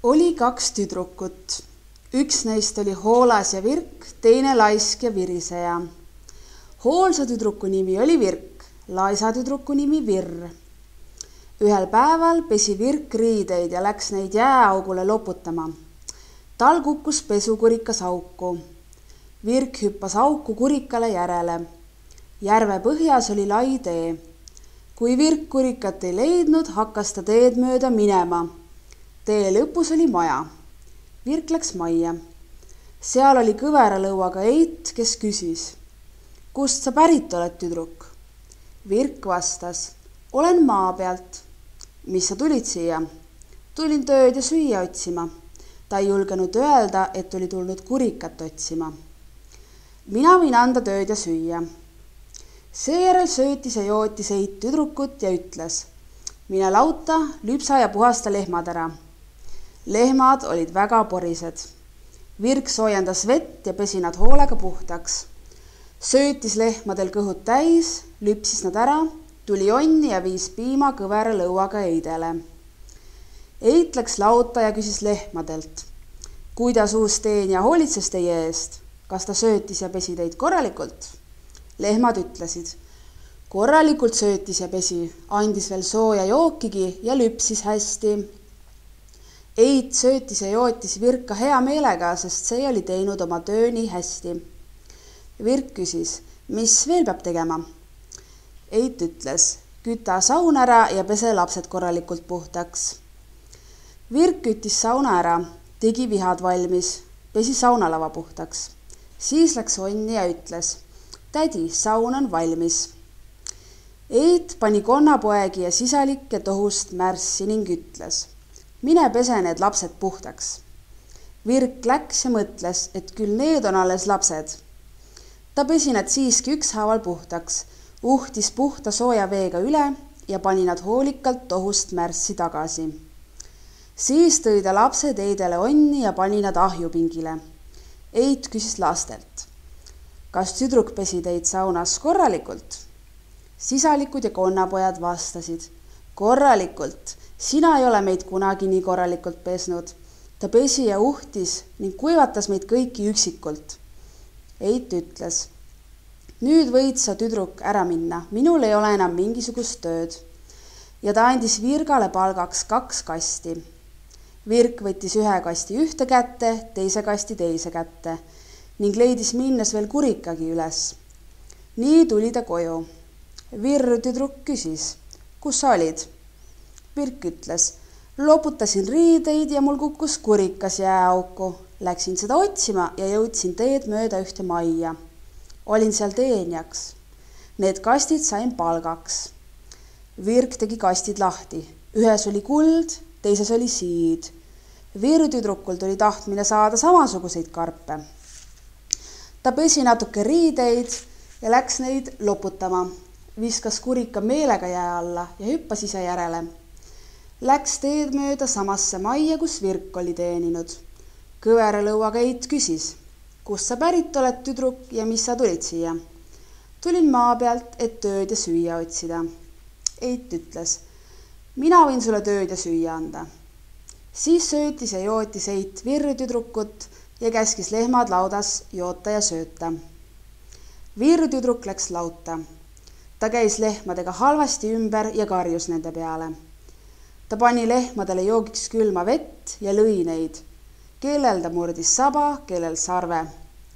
Oli kaks tüdrukut. Üks neist oli hoolas ja virk, teine laisk ja viriseja. Hoolsa tüdruku nimi oli Virk, laisa tüdruku nimi Virr. Ühel päeval pesi Virk riideid ja läks neid jääaugule loputama. Tal kukkus pesukurikas auku. Virk hüppas auku kurikale järele. Järve põhjas oli lai tee. Kui Virk kurikat ei leidnud, hakkas ta teed mööda minema. Tee lõpus oli maja. Virk läks majja. Seal oli kõveralõuaga Eit, kes küsis: "Kust sa pärit oled, tüdruk?" Virk vastas: "Olen maa pealt." "Mis sa tulid siia?" "Tulin tööd ja süüa otsima." Ta ei julgenud öelda, et oli tulnud kurikat otsima. "Mina võin anda tööd ja süüa." Seejärel söötis ja jootis Eit tüdrukut ja ütles: "Mine lauta, lüpsa ja puhasta lehmad ära." Lehmad olid väga porised. Virk soojendas vett ja pesi nad hoolega puhtaks. Söötis lehmadel kõhud täis, lüpsis nad ära, tuli onni ja viis piima kõvera lõuaga Eidele. Eit läks lauta ja küsis lehmadelt: "Kuidas uus teenija hoolitses teie eest? Kas ta söötis ja pesi teid korralikult?" Lehmad ütlesid: "Korralikult söötis ja pesi, andis veel sooja jookigi ja lüpsis hästi." Eit söötis ja jootis Virka hea meelega, sest see oli teinud oma töö nii hästi. Virk küsis: "Mis veel peab tegema?" Eit ütles: "Küta saun ära ja pese lapsed korralikult puhtaks." Virk küttis sauna ära, tegi vihad valmis, pesi saunalava puhtaks. Siis läks onni ja ütles: "Tädi, saun on valmis." Eit pani konnapoegi ja sisalikke tohust märssi ning ütles: "Mine pese need lapsed puhtaks." Virk läks ja mõtles, et küll need on alles lapsed. Ta pesi nad siiski ükshaaval puhtaks, uhtis puhta sooja veega üle ja pani nad hoolikalt tohust märssi tagasi. Siis tõi ta lapsed Eidele onni ja pani nad ahjupingile. Eit küsis lastelt: "Kas tüdruk pesi teid saunas korralikult?" Sisalikud ja konnapojad vastasid: "Korralikult, sina ei ole meid kunagi nii korralikult pesnud." Ta pesi ja uhtis ning kuivatas meid kõiki üksikult. Eit ütles: "Nüüd võid sa, tüdruk, ära minna, minul ei ole enam mingisugust tööd." Ja ta andis Virgale palgaks 2 kasti. Virk võttis ühe kasti ühte kätte, teise kasti teise kätte ning leidis minnes veel kurikagi üles. Nii tuli ta koju. Virr tüdruk küsis: "Kus sa olid?" Virk ütles: "Loputasin riideid ja mul kukkus kurikas jääauku. Läksin seda otsima ja jõudsin teed mööda ühte majja. Olin seal teenjaks. Need kastid sain palgaks." Virk tegi kastid lahti. Ühes oli kuld, teises oli siid. Virr tüdrukul tuli tahtmine saada samasuguseid karpe. Ta pesi natuke riideid ja läks neid loputama. Viskas kurika meelega jää alla ja hüppas ise järele. Läks teed mööda samasse majja, kus Virk oli teeninud. Kõveralõuaga Eit küsis: "Kust sa pärit oled, tüdruk, ja mis sa tulid siia?" "Tulin maa pealt, et tööd ja süüa otsida." Eit ütles: "Mina võin sulle tööd ja süüa anda." Siis söötis ja jootis Eit Virri tüdrukut ja käskis lehmad laudas joota ja sööta. Virr tüdruk läks lauta. Ta käis lehmadega halvasti ümber ja karjus nende peale. Ta pani lehmadele joogiks külma vett ja lõi neid. Kellel ta murdis saba, kellel sarve.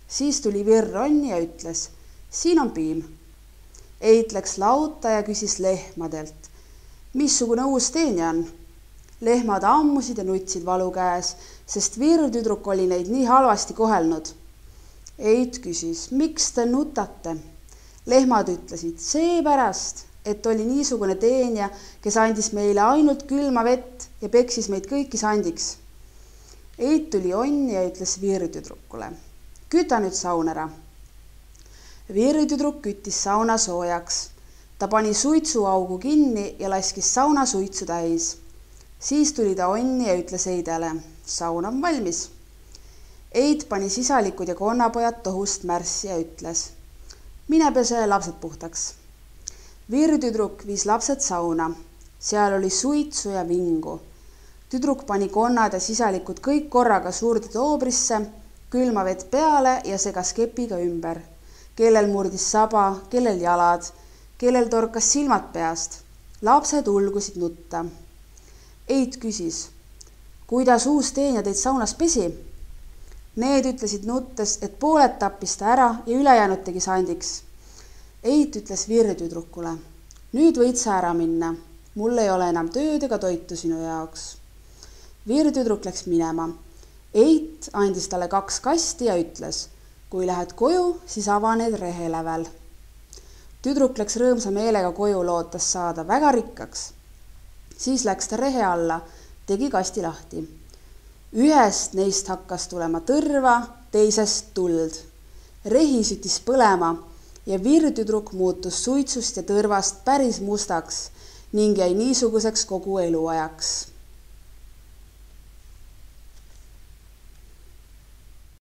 Siis tuli Virr onni ja ütles: "Siin on piim." Eit läks lauta ja küsis lehmadelt: "Missugune uus teenija on?" Lehmad ammusid ja nutsid valu käes, sest Virr tüdruk oli neid nii halvasti kohelnud. Eit küsis: "Miks te nutate?" Lehmad ütlesid: "Seepärast, et oli niisugune teenija, kes andis meile ainult külma vett ja peksis meid kõiki sandiks." Eit tuli onni ja ütles Virri tüdrukule: "Küta nüüd saun ära." Virri tüdruk küttis sauna soojaks. Ta pani suitsuaugu kinni ja laskis sauna suitsu täis. Siis tuli ta onni ja ütles Eidele: "Saun on valmis." Eit pani sisalikud ja konnapojad tohust märssi ja ütles: "Mine pese lapsed puhtaks." Virr tüdruk viis lapsed sauna. Seal oli suitsu ja vingu. Tüdruk pani konnad ja sisalikud kõik korraga suurde toobrisse, külma vett peale ja segas kepiga ümber. Kellel murdis saba, kellel jalad, kellel torkas silmad peast. Lapsed ulgusid nutta. Eit küsis, kuidas uus teenja teid saunas pesi? Need ütlesid nuttes, et pooled tappis ta ära ja ülejäänud tegi sandiks. Eit ütles Virri tüdrukule, nüüd võid sa ära minna. Mul ei ole enam tööd ega toitu sinu jaoks. Virri tüdruk läks minema. Eit andis talle 2 kasti ja ütles, kui lähed koju, siis ava need rehelävel. Tüdruk läks rõõmsa meelega koju, lootes saada väga rikkaks. Siis läks ta rehe alla, tegi kasti lahti. Ühest neist hakkas tulema tõrva, teisest tuld. Rehi sütis põlema ja Virri tüdruk muutus suitsust ja tõrvast päris mustaks ning jäi niisuguseks kogu eluajaks.